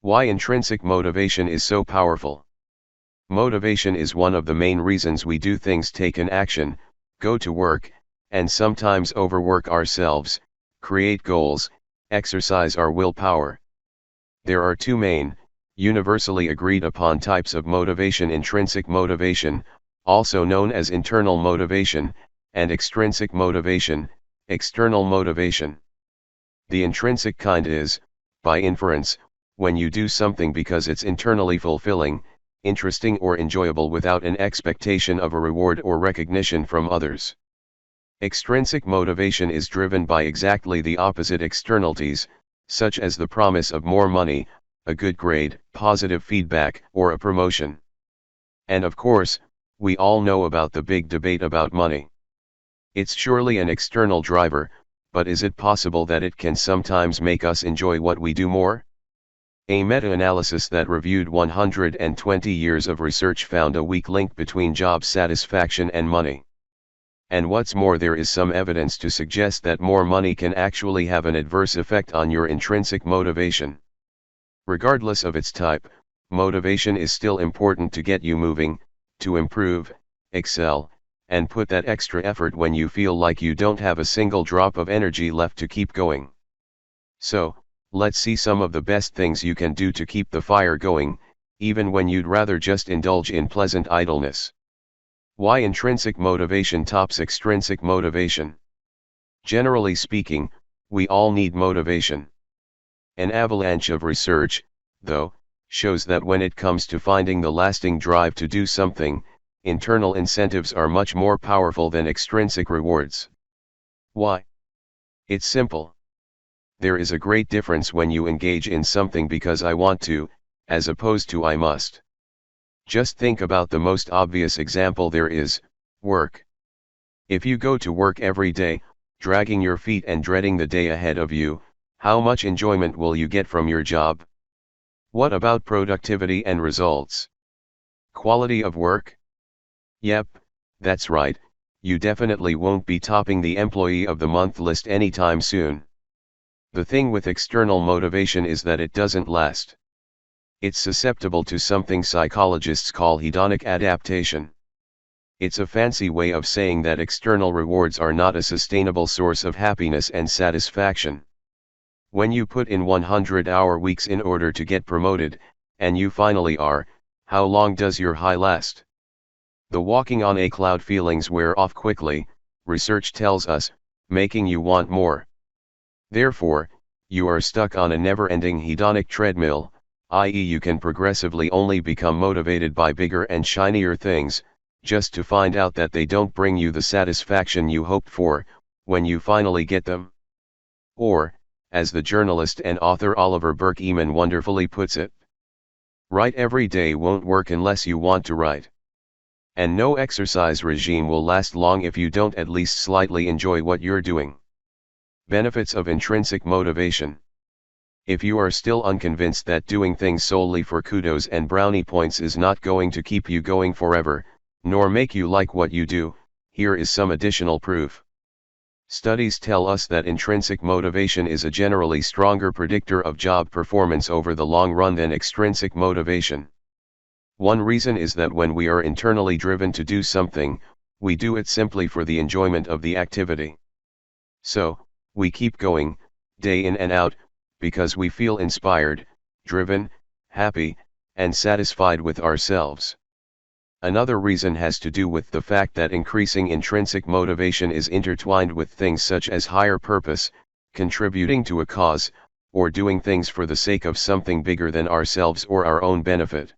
Why intrinsic motivation is so powerful. Motivation is one of the main reasons we do things, take an action, go to work, and sometimes overwork ourselves, create goals, exercise our willpower. There are two main, universally agreed upon types of motivation: intrinsic motivation, also known as internal motivation, and extrinsic motivation, external motivation. The intrinsic kind is, by inference, when you do something because it's internally fulfilling, interesting or enjoyable without an expectation of a reward or recognition from others. Extrinsic motivation is driven by exactly the opposite externalities, such as the promise of more money, a good grade, positive feedback, or a promotion. And of course, we all know about the big debate about money. It's surely an external driver, but is it possible that it can sometimes make us enjoy what we do more? A meta-analysis that reviewed 120 years of research found a weak link between job satisfaction and money. And what's more, there is some evidence to suggest that more money can actually have an adverse effect on your intrinsic motivation. Regardless of its type, motivation is still important to get you moving, to improve, excel, and put that extra effort when you feel like you don't have a single drop of energy left to keep going. So, let's see some of the best things you can do to keep the fire going, even when you'd rather just indulge in pleasant idleness. Why intrinsic motivation tops extrinsic motivation. Generally speaking, we all need motivation. An avalanche of research, though, shows that when it comes to finding the lasting drive to do something, internal incentives are much more powerful than extrinsic rewards. Why? It's simple. There is a great difference when you engage in something because I want to, as opposed to I must. Just think about the most obvious example there is, work. If you go to work every day, dragging your feet and dreading the day ahead of you, how much enjoyment will you get from your job? What about productivity and results? Quality of work? Yep, that's right, you definitely won't be topping the Employee of the Month list anytime soon. The thing with external motivation is that it doesn't last. It's susceptible to something psychologists call hedonic adaptation. It's a fancy way of saying that external rewards are not a sustainable source of happiness and satisfaction. When you put in 100-hour weeks in order to get promoted, and you finally are, how long does your high last? The walking on a cloud feelings wear off quickly, research tells us, making you want more. Therefore, you are stuck on a never-ending hedonic treadmill, i.e. you can progressively only become motivated by bigger and shinier things, just to find out that they don't bring you the satisfaction you hoped for, when you finally get them. Or, as the journalist and author Oliver Burke-Eman wonderfully puts it, write every day won't work unless you want to write. And no exercise regime will last long if you don't at least slightly enjoy what you're doing. Benefits of intrinsic motivation. If you are still unconvinced that doing things solely for kudos and brownie points is not going to keep you going forever, nor make you like what you do, here is some additional proof. Studies tell us that intrinsic motivation is a generally stronger predictor of job performance over the long run than extrinsic motivation. One reason is that when we are internally driven to do something, we do it simply for the enjoyment of the activity. So, we keep going, day in and out, because we feel inspired, driven, happy, and satisfied with ourselves. Another reason has to do with the fact that increasing intrinsic motivation is intertwined with things such as higher purpose, contributing to a cause, or doing things for the sake of something bigger than ourselves or our own benefit.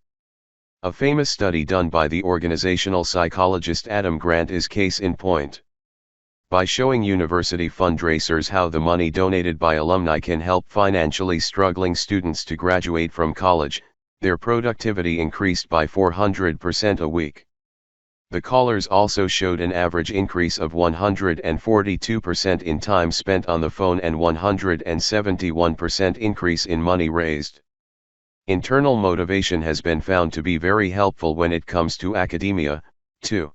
A famous study done by the organizational psychologist Adam Grant is case in point. By showing university fundraisers how the money donated by alumni can help financially struggling students to graduate from college, their productivity increased by 400% a week. The callers also showed an average increase of 142% in time spent on the phone and 171% increase in money raised. Internal motivation has been found to be very helpful when it comes to academia, too.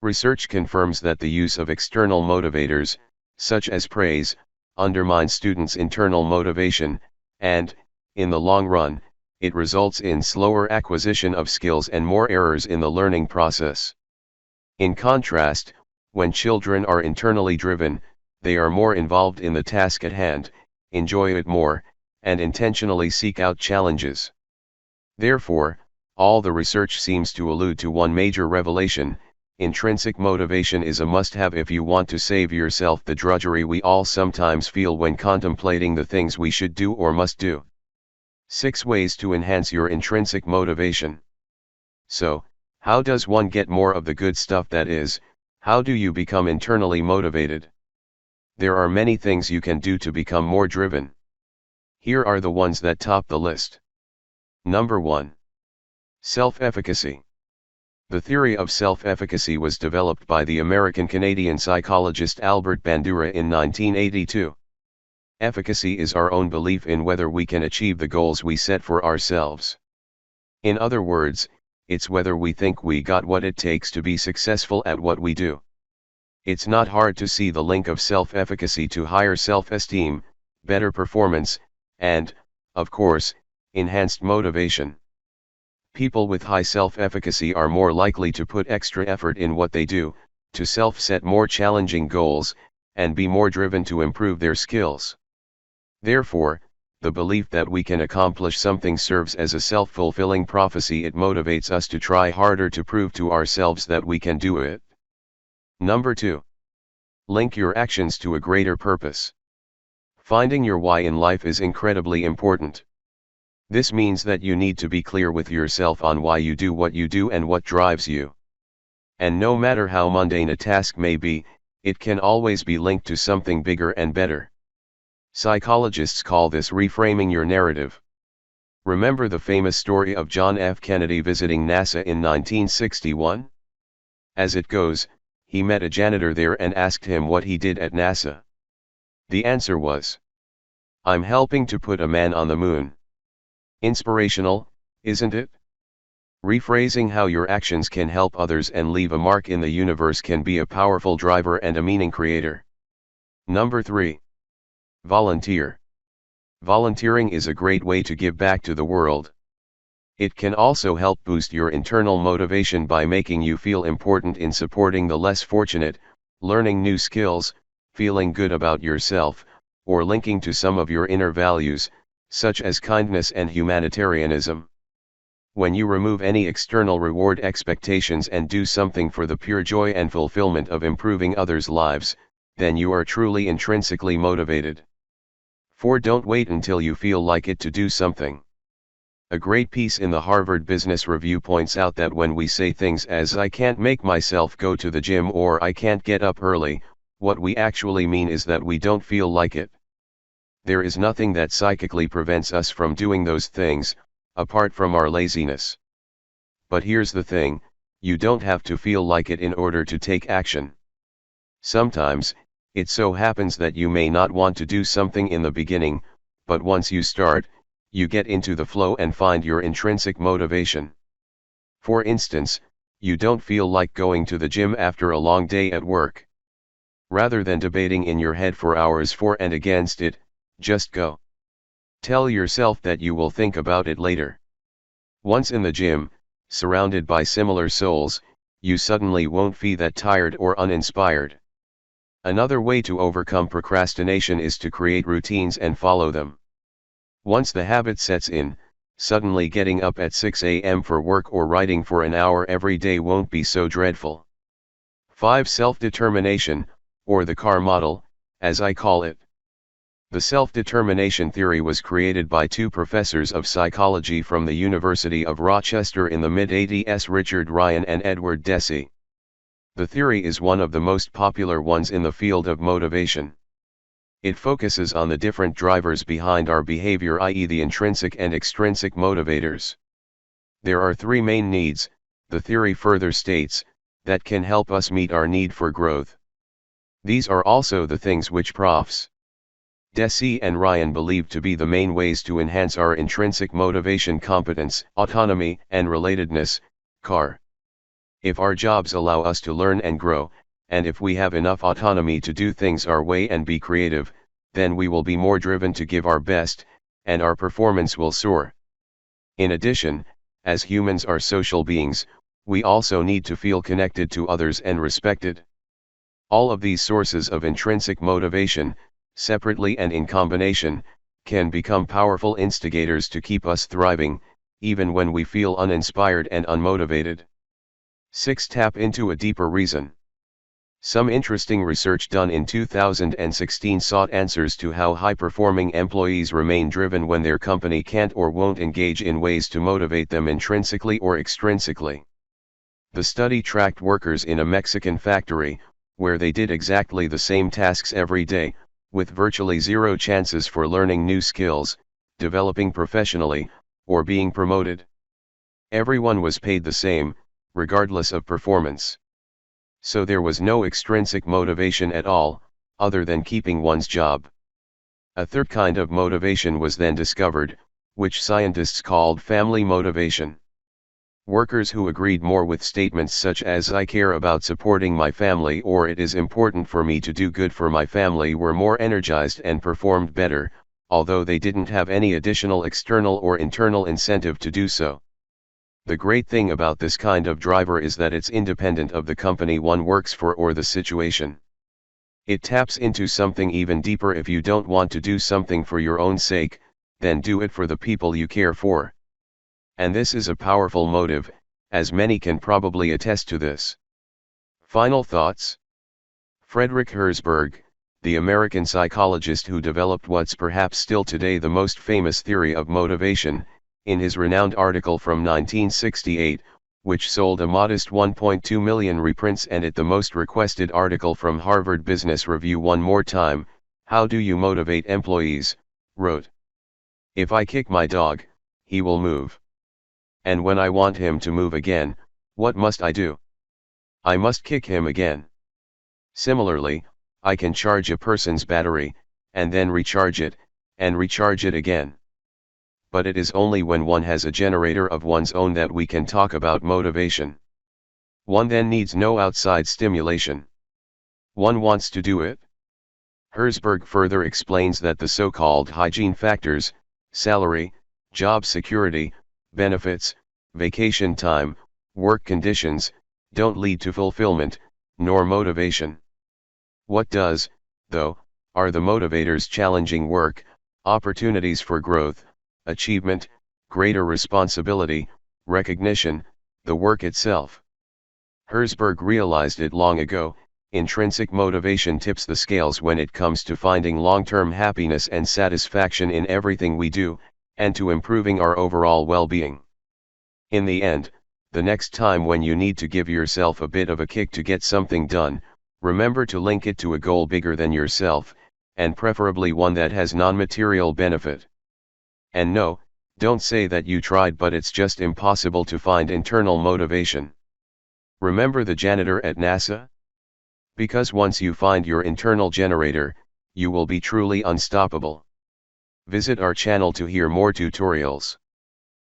Research confirms that the use of external motivators, such as praise, undermines students' internal motivation, and, in the long run, it results in slower acquisition of skills and more errors in the learning process. In contrast, when children are internally driven, they are more involved in the task at hand, enjoy it more, and intentionally seek out challenges. Therefore, all the research seems to allude to one major revelation: intrinsic motivation is a must-have if you want to save yourself the drudgery we all sometimes feel when contemplating the things we should do or must do. 6 ways to enhance your intrinsic motivation. So, how does one get more of the good stuff? That is, how do you become internally motivated? There are many things you can do to become more driven. Here are the ones that top the list. Number 1. Self-efficacy. The theory of self-efficacy was developed by the American-Canadian psychologist Albert Bandura in 1982. Efficacy is our own belief in whether we can achieve the goals we set for ourselves. In other words, it's whether we think we got what it takes to be successful at what we do. It's not hard to see the link of self-efficacy to higher self-esteem, better performance, and, of course, enhanced motivation. People with high self-efficacy are more likely to put extra effort in what they do, to self-set more challenging goals, and be more driven to improve their skills. Therefore, the belief that we can accomplish something serves as a self-fulfilling prophecy. It motivates us to try harder to prove to ourselves that we can do it. Number 2. Link your actions to a greater purpose. Finding your why in life is incredibly important. This means that you need to be clear with yourself on why you do what you do and what drives you. And no matter how mundane a task may be, it can always be linked to something bigger and better. Psychologists call this reframing your narrative. Remember the famous story of John F. Kennedy visiting NASA in 1961? As it goes, he met a janitor there and asked him what he did at NASA. The answer was, "I'm helping to put a man on the moon." Inspirational, isn't it? Rephrasing how your actions can help others and leave a mark in the universe can be a powerful driver and a meaning creator. Number 3. Volunteer. Volunteering is a great way to give back to the world. It can also help boost your internal motivation by making you feel important in supporting the less fortunate, learning new skills, feeling good about yourself, or linking to some of your inner values, such as kindness and humanitarianism. When you remove any external reward expectations and do something for the pure joy and fulfillment of improving others' lives, then you are truly intrinsically motivated. 4. Don't wait until you feel like it to do something. A great piece in the Harvard Business Review points out that when we say things as "I can't make myself go to the gym" or "I can't get up early," what we actually mean is that we don't feel like it. There is nothing that psychically prevents us from doing those things, apart from our laziness. But here's the thing, you don't have to feel like it in order to take action. Sometimes, it so happens that you may not want to do something in the beginning, but once you start, you get into the flow and find your intrinsic motivation. For instance, you don't feel like going to the gym after a long day at work. Rather than debating in your head for hours for and against it, just go. Tell yourself that you will think about it later. Once in the gym, surrounded by similar souls, you suddenly won't feel that tired or uninspired. Another way to overcome procrastination is to create routines and follow them. Once the habit sets in, suddenly getting up at 6 a.m. for work or writing for an hour every day won't be so dreadful. 5. Self-determination, or the CAR model, as I call it. The self-determination theory was created by 2 professors of psychology from the University of Rochester in the mid-80s, Richard Ryan and Edward Deci. The theory is one of the most popular ones in the field of motivation. It focuses on the different drivers behind our behavior, i.e. the intrinsic and extrinsic motivators. There are 3 main needs, the theory further states, that can help us meet our need for growth. These are also the things which Profs. Deci and Ryan believe to be the main ways to enhance our intrinsic motivation: competence, autonomy, and relatedness, CAR. If our jobs allow us to learn and grow, and if we have enough autonomy to do things our way and be creative, then we will be more driven to give our best, and our performance will soar. In addition, as humans are social beings, we also need to feel connected to others and respected. All of these sources of intrinsic motivation, separately and in combination, can become powerful instigators to keep us thriving, even when we feel uninspired and unmotivated. 6. Tap into a deeper reason. Some interesting research done in 2016 sought answers to how high-performing employees remain driven when their company can't or won't engage in ways to motivate them intrinsically or extrinsically. The study tracked workers in a Mexican factory, where they did exactly the same tasks every day, with virtually zero chances for learning new skills, developing professionally, or being promoted. Everyone was paid the same, regardless of performance. So there was no extrinsic motivation at all, other than keeping one's job. A third kind of motivation was then discovered, which scientists called family motivation. Workers who agreed more with statements such as "I care about supporting my family" or "it is important for me to do good for my family" were more energized and performed better, although they didn't have any additional external or internal incentive to do so. The great thing about this kind of driver is that it's independent of the company one works for or the situation. It taps into something even deeper. If you don't want to do something for your own sake, then do it for the people you care for. And this is a powerful motive, as many can probably attest to this. Final thoughts? Frederick Herzberg, the American psychologist who developed what's perhaps still today the most famous theory of motivation, in his renowned article from 1968, which sold a modest 1.2 million reprints, and it the most requested article from Harvard Business Review one more time, "How do you motivate employees?" wrote, "If I kick my dog, he will move. And when I want him to move again, what must I do? I must kick him again. Similarly, I can charge a person's battery, and then recharge it, and recharge it again. But it is only when one has a generator of one's own that we can talk about motivation. One then needs no outside stimulation. One wants to do it." Herzberg further explains that the so-called hygiene factors, salary, job security, benefits, vacation time, work conditions, don't lead to fulfillment, nor motivation. What does, though, are the motivators: challenging work, opportunities for growth, achievement, greater responsibility, recognition, the work itself. Herzberg realized it long ago. Intrinsic motivation tips the scales when it comes to finding long-term happiness and satisfaction in everything we do, and to improving our overall well-being. In the end, the next time when you need to give yourself a bit of a kick to get something done, remember to link it to a goal bigger than yourself, and preferably one that has non-material benefit. And no, don't say that you tried but it's just impossible to find internal motivation. Remember the janitor at NASA? Because once you find your internal generator, you will be truly unstoppable. Visit our channel to hear more tutorials.